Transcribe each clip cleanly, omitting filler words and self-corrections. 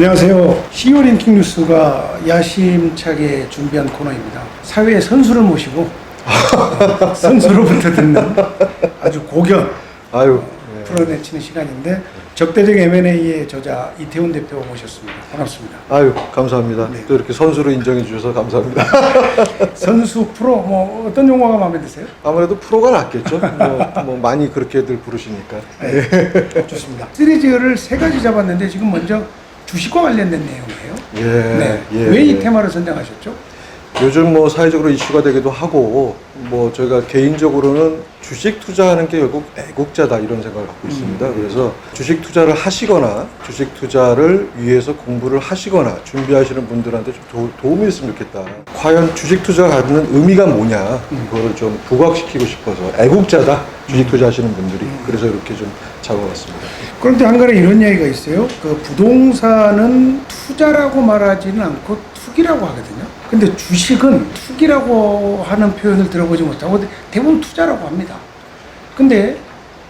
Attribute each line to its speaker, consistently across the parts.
Speaker 1: 안녕하세요. CEO 랭킹 뉴스가 야심차게 준비한 코너입니다. 사회의 선수를 모시고 선수로부터 듣는 아주 고견 풀어내치는 시간인데 적대적 M&A의 저자 이태훈 대표 모셨습니다. 반갑습니다.
Speaker 2: 아유, 감사합니다.
Speaker 1: 네.
Speaker 2: 또 이렇게 선수로 인정해 주셔서 감사합니다.
Speaker 1: 선수 프로 뭐 어떤 용어가 마음에 드세요?
Speaker 2: 아무래도 프로가 낫겠죠. 뭐 많이 그렇게들 부르시니까.
Speaker 1: 네. 좋습니다. 시리즈를 세 가지 잡았는데 지금 먼저 주식과 관련된 내용이에요.
Speaker 2: 예.
Speaker 1: 네.
Speaker 2: 예.
Speaker 1: 왜 이 테마를 선정하셨죠?
Speaker 2: 요즘 뭐 사회적으로 이슈가 되기도 하고, 뭐 저희가 개인적으로는 주식 투자하는 게 결국 애국자다 이런 생각을 갖고 있습니다. 그래서 주식 투자를 하시거나 주식 투자를 위해서 공부를 하시거나 준비하시는 분들한테 좀 도움이 됐으면 좋겠다. 과연 주식 투자가 갖는 의미가 뭐냐, 그거를 좀 부각시키고 싶어서 애국자다 주식 투자하시는 분들이. 그래서 이렇게 좀 잡아봤습니다.
Speaker 1: 그런데 한 가지 이런 이야기가 있어요. 그 부동산은 투자라고 말하지는 않고 투기라고 하거든요. 근데 주식은 투기라고 하는 표현을 들어보지 못하고 대부분 투자라고 합니다. 근데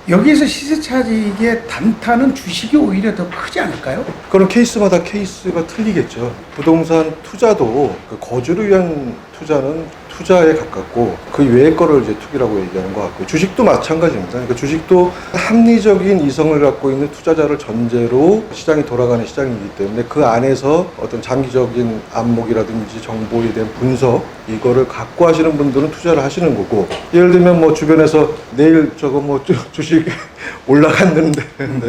Speaker 1: 여기에서 시세 차익의 단타는 주식이 오히려 더 크지 않을까요?
Speaker 2: 그런 케이스마다 케이스가 틀리겠죠. 부동산 투자도 그 거주를 위한 투자는 투자에 가깝고 그 외의 거를 이제 투기라고 얘기하는 것 같고, 주식도 마찬가지입니다. 그러니까 주식도 합리적인 이성을 갖고 있는 투자자를 전제로 시장이 돌아가는 시장이기 때문에 그 안에서 어떤 장기적인 안목이라든지 정보에 대한 분석, 이거를 갖고 하시는 분들은 투자를 하시는 거고, 예를 들면 뭐 주변에서 내일 저거 뭐 주식 올라갔는데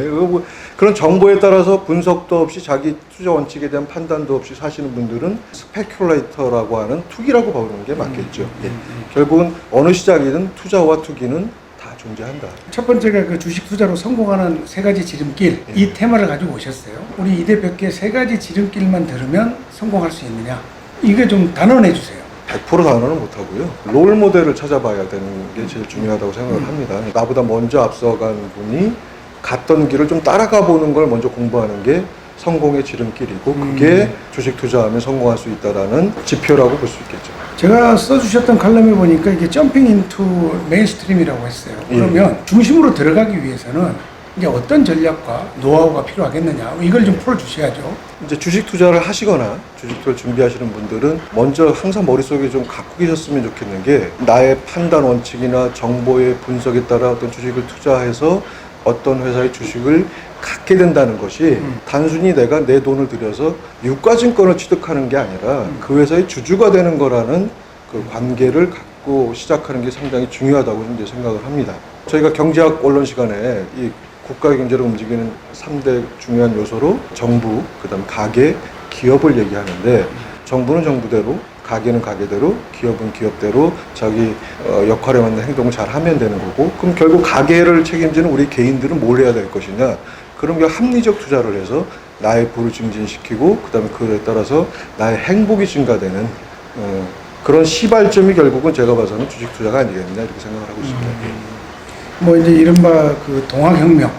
Speaker 2: 뭐 그런 정보에 따라서 분석도 없이 자기 투자 원칙에 대한 판단도 없이 사시는 분들은 스페큘레이터라고 하는 투기라고 보는 게 맞겠죠. 예. 결국은 어느 시장이든 투자와 투기는 다 존재한다.
Speaker 1: 첫 번째가 그 주식 투자로 성공하는 세 가지 지름길, 이 테마를 가지고 오셨어요. 우리 이 대표께 세 가지 지름길만 들으면 성공할 수 있느냐? 이게 좀 단언해 주세요.
Speaker 2: 100% 단언은 못하고요. 롤 모델을 찾아봐야 되는 게 제일 중요하다고 생각을 합니다. 나보다 먼저 앞서간 분이 갔던 길을 좀 따라가 보는 걸 먼저 공부하는 게 성공의 지름길이고, 그게 주식 투자하면 성공할 수 있다라는 지표라고 볼 수 있겠죠.
Speaker 1: 제가 써주셨던 칼럼에 보니까 이게 점핑 인투 메인스트림이라고 했어요. 그러면 중심으로 들어가기 위해서는 이제 어떤 전략과 노하우가 필요하겠느냐, 이걸 좀 풀어주셔야죠.
Speaker 2: 이제 주식 투자를 하시거나 주식 투자를 준비하시는 분들은 먼저 항상 머릿속에 좀 갖고 계셨으면 좋겠는 게, 나의 판단 원칙이나 정보의 분석에 따라 어떤 주식을 투자해서 어떤 회사의 주식을 갖게 된다는 것이 단순히 내가 내 돈을 들여서 유가증권을 취득하는 게 아니라 그 회사의 주주가 되는 거라는 그 관계를 갖고 시작하는 게 상당히 중요하다고 이제 생각을 합니다. 저희가 경제학 원론 시간에 이 국가의 경제를 움직이는 3대 중요한 요소로 정부, 그다음 가계, 기업을 얘기하는데, 정부는 정부대로, 가게는 가게대로, 기업은 기업대로 자기 역할에 맞는 행동을 잘 하면 되는 거고, 그럼 결국 가게를 책임지는 우리 개인들은 뭘 해야 될 것이냐, 그런 게 합리적 투자를 해서 나의 부를 증진시키고, 그 다음에 그에 따라서 나의 행복이 증가되는 그런 시발점이 결국은 제가 봐서는 주식 투자가 아니겠느냐, 이렇게 생각을 하고 있습니다.
Speaker 1: 뭐 이제 이른바 그 동학혁명,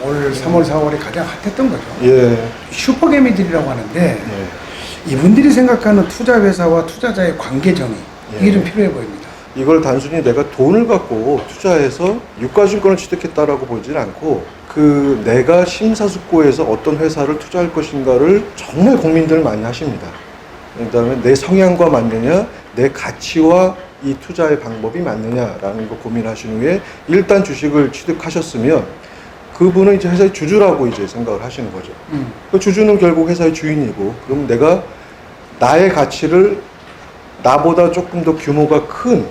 Speaker 1: 올 3월, 4월에 가장 핫했던 거죠.
Speaker 2: 예.
Speaker 1: 슈퍼개미들이라고 하는데,
Speaker 2: 예.
Speaker 1: 이분들이 생각하는 투자 회사와 투자자의 관계 정의, 이게 좀 필요해 보입니다.
Speaker 2: 이걸 단순히 내가 돈을 갖고 투자해서 유가증권을 취득했다라고 보지는 않고, 그 내가 심사숙고해서 어떤 회사를 투자할 것인가를 정말 고민들을 많이 하십니다. 그다음에 내 성향과 맞느냐, 내 가치와 이 투자의 방법이 맞느냐라는 거 고민하신 후에 일단 주식을 취득하셨으면 그분은 이제 회사의 주주라고 이제 생각을 하시는 거죠. 그 주주는 결국 회사의 주인이고, 그러면 내가 나의 가치를 나보다 조금 더 규모가 큰,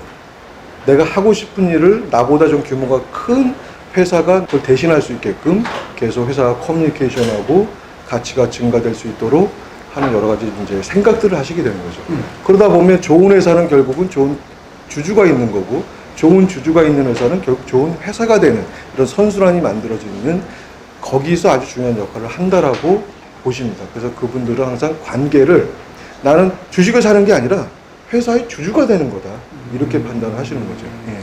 Speaker 2: 내가 하고 싶은 일을 나보다 좀 규모가 큰 회사가 그걸 대신할 수 있게끔 계속 회사와 커뮤니케이션하고 가치가 증가될 수 있도록 하는 여러 가지 이제 생각들을 하시게 되는 거죠. 그러다 보면 좋은 회사는 결국은 좋은 주주가 있는 거고, 좋은 주주가 있는 회사는 결국 좋은 회사가 되는 이런 선순환이 만들어지는, 거기서 아주 중요한 역할을 한다라고 보십니다. 그래서 그분들은 항상 관계를, 나는 주식을 사는 게 아니라 회사의 주주가 되는 거다, 이렇게 판단을 하시는 거죠. 예.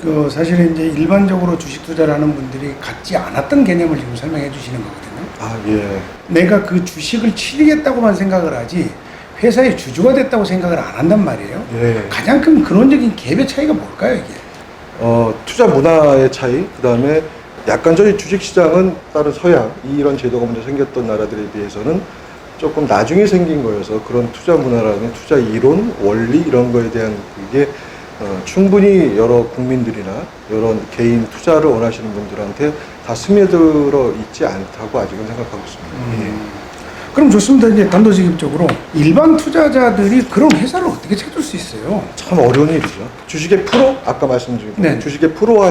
Speaker 1: 그 사실은 이제 일반적으로 주식 투자를 하는 분들이 갖지 않았던 개념을 지금 설명해 주시는 거거든요.
Speaker 2: 아, 예.
Speaker 1: 내가 그 주식을 취득했다고만 생각을 하지 회사의 주주가 됐다고 생각을 안 한단 말이에요.
Speaker 2: 예.
Speaker 1: 가장 큰 근원적인 갭의 차이가 뭘까요, 이게?
Speaker 2: 투자 문화의 차이, 그 다음에 약간 저희 주식시장은 다른 서양 이런 제도가 먼저 생겼던 나라들에 비해서는 조금 나중에 생긴 거여서 그런 투자 문화라는 투자 이론, 원리 이런 거에 대한 그게 충분히 여러 국민들이나 이런 개인 투자를 원하시는 분들한테 다 스며들어 있지 않다고 아직은 생각하고 있습니다. 예.
Speaker 1: 그럼 좋습니다. 이제 단도직입적으로 일반 투자자들이 그런 회사를 어떻게 찾을 수 있어요?
Speaker 2: 참 어려운 일이죠. 주식의 프로? 아까 말씀드린
Speaker 1: 네.
Speaker 2: 주식의 프로가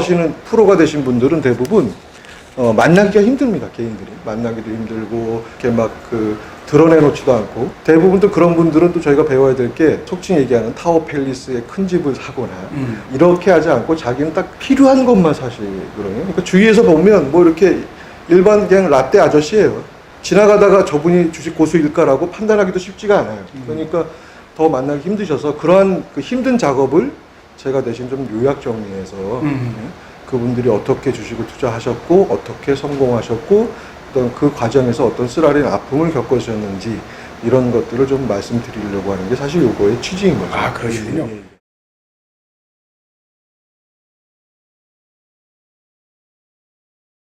Speaker 2: 되신 분들은 대부분 만나기가 힘듭니다. 개인들이 만나기도 힘들고 이렇게 막 드러내놓지도 않고 대부분 또 그런 분들은 또 저희가 배워야 될 게 속칭 얘기하는 타워 팰리스의 큰 집을 사거나 이렇게 하지 않고 자기는 딱 필요한 것만 사시거든요. 그러니까 주위에서 보면 뭐 이렇게 일반 그냥 라떼 아저씨예요. 지나가다가 저분이 주식 고수일까라고 판단하기도 쉽지가 않아요. 그러니까 더 만나기 힘드셔서 그러한 그 힘든 작업을 제가 대신 좀 요약 정리해서 그분들이 어떻게 주식을 투자하셨고 어떻게 성공하셨고 어떤 그 과정에서 어떤 쓰라린 아픔을 겪으셨는지 이런 것들을 좀 말씀드리려고 하는 게 사실 요거의 취지인 거죠.
Speaker 1: 아, 그러시군요.
Speaker 2: 예, 예.